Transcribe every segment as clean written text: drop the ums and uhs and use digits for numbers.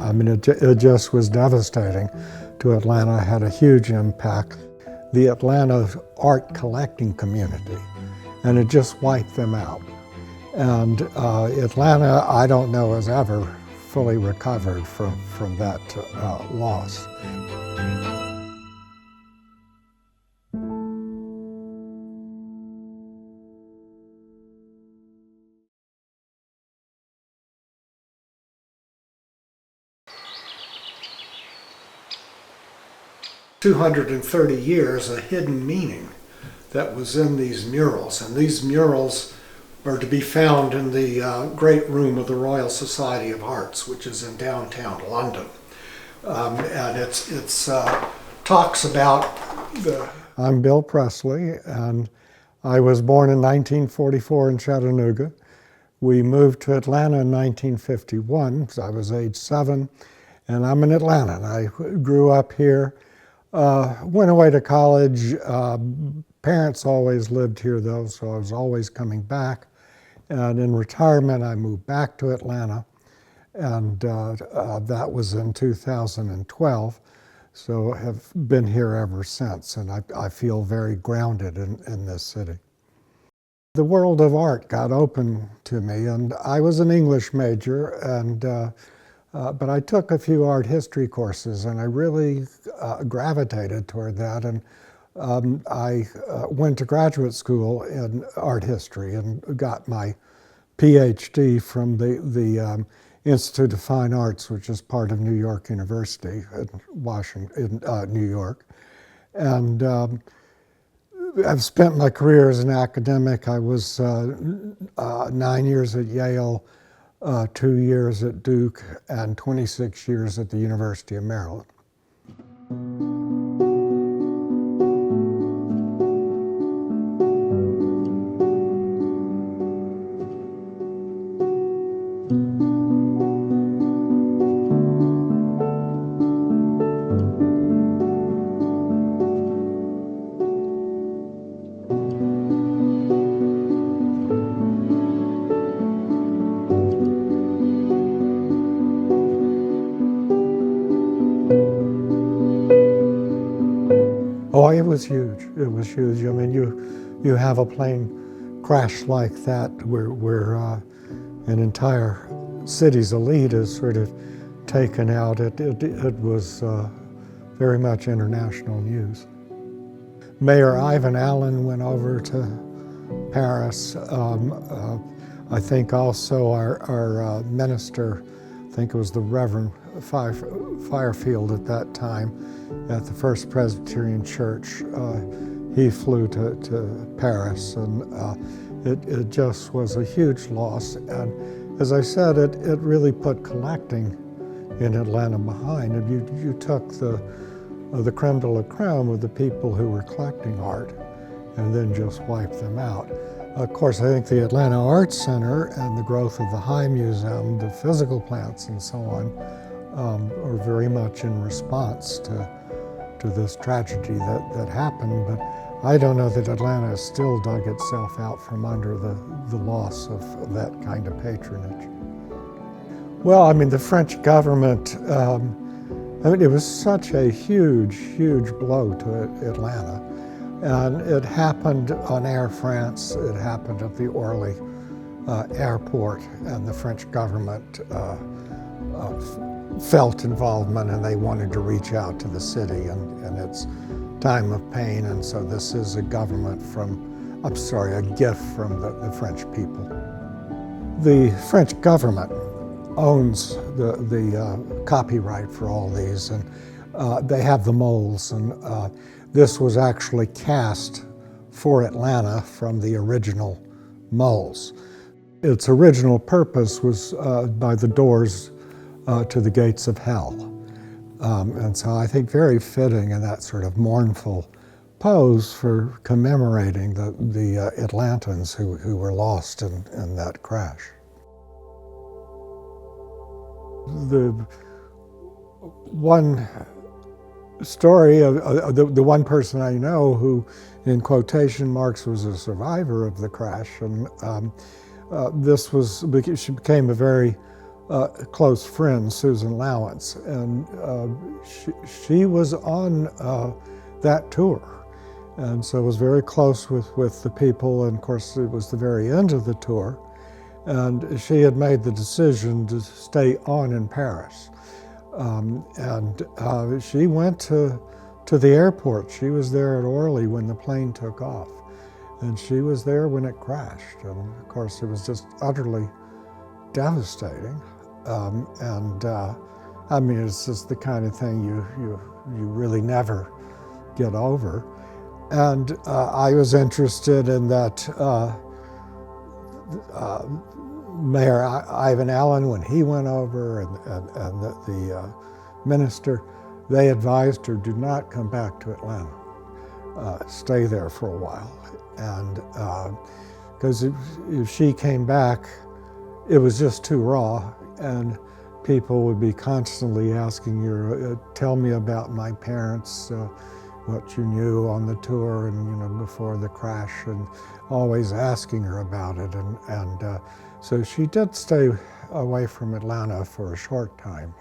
I mean, it just was devastating to Atlanta, had a huge impact. The Atlanta art collecting community, and it just wiped them out. And Atlanta, I don't know, has ever fully recovered from that loss. 230 years, a hidden meaning that was in these murals. And these murals are to be found in the Great Room of the Royal Society of Arts, which is in downtown London. And it's talks about the... I'm Bill Pressley, and I was born in 1944 in Chattanooga. We moved to Atlanta in 1951, so I was age 7, and I'm an Atlantan. I grew up here. Went away to college. Parents always lived here though, so I was always coming back. And in retirement, I moved back to Atlanta, and that was in 2012. So have been here ever since, and I feel very grounded in this city. The world of art got open to me, and I was an English major, and but I took a few art history courses, and I really gravitated toward that. And I went to graduate school in art history and got my PhD from the Institute of Fine Arts, which is part of New York University in New York. And I've spent my career as an academic. I was 9 years at Yale, 2 years at Duke, and 26 years at the University of Maryland. Oh, it was huge. It was huge. I mean, you have a plane crash like that where an entire city's elite is sort of taken out. It was very much international news. Mayor Ivan Allen went over to Paris. I think also our minister, I think it was the Reverend Firefield at that time, at the First Presbyterian Church. He flew to Paris, and it just was a huge loss. And as I said, it really put collecting in Atlanta behind. And you took the creme de la creme of the people who were collecting art and then just wiped them out. Of course, I think the Atlanta Arts Center and the growth of the High Museum, the physical plants and so on, are very much in response to this tragedy that happened. But I don't know that Atlanta has still dug itself out from under the loss of that kind of patronage. Well, I mean, the French government, I mean, it was such a huge blow to Atlanta. And it happened on Air France, it happened at the Orly airport, and the French government felt involvement, and they wanted to reach out to the city in its time of pain. And so this is a gift from the French people. The French government owns the copyright for all these, and they have the molds, and this was actually cast for Atlanta from the original molds. Its original purpose was by the doors to the gates of hell. And so I think very fitting in that sort of mournful pose for commemorating the Atlantans who were lost in that crash. The one story of the one person I know who, in quotation marks, was a survivor of the crash, and she became a very close friend, Susan Lowence, and she was on that tour. And so was very close with the people, and of course it was the very end of the tour. And she had made the decision to stay on in Paris. She went to the airport. She was there at Orly when the plane took off. And she was there when it crashed. And of course it was just utterly devastating. I mean, it's just the kind of thing you really never get over. And I was interested in that Mayor Ivan Allen, when he went over, and the minister, they advised her, do not come back to Atlanta. Stay there for a while. And because if she came back, it was just too raw, and people would be constantly asking her, tell me about my parents, what you knew on the tour and before the crash, and always asking her about it. And so she did stay away from Atlanta for a short time.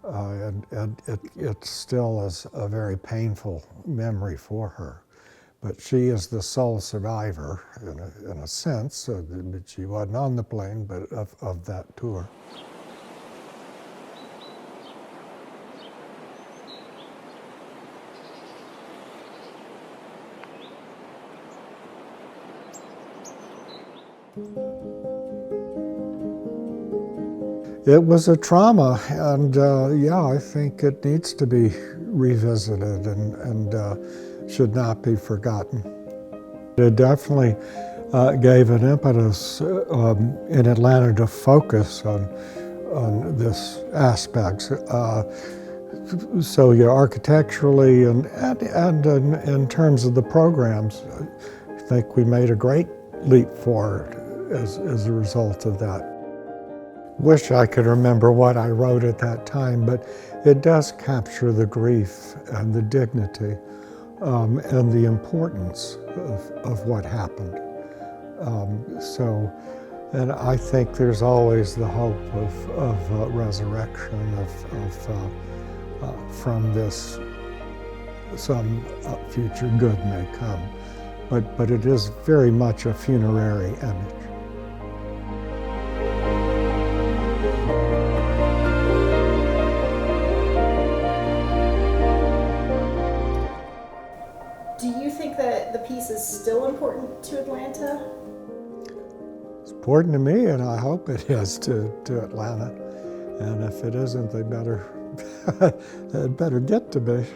And it still is a very painful memory for her. But she is the sole survivor, in a sense. But she wasn't on the plane, but of that tour. It was a trauma, and yeah, I think it needs to be revisited and should not be forgotten. It definitely gave an impetus in Atlanta to focus on this aspect. So architecturally and in terms of the programs, I think we made a great leap forward as a result of that. Wish I could remember what I wrote at that time, but it does capture the grief and the dignity and the importance of what happened. And I think there's always the hope of resurrection, from this, some future good may come. But it is very much a funerary image. Do you think that the piece is still important to Atlanta? It's important to me, and I hope it is to Atlanta. And if it isn't, they better, it better get to be.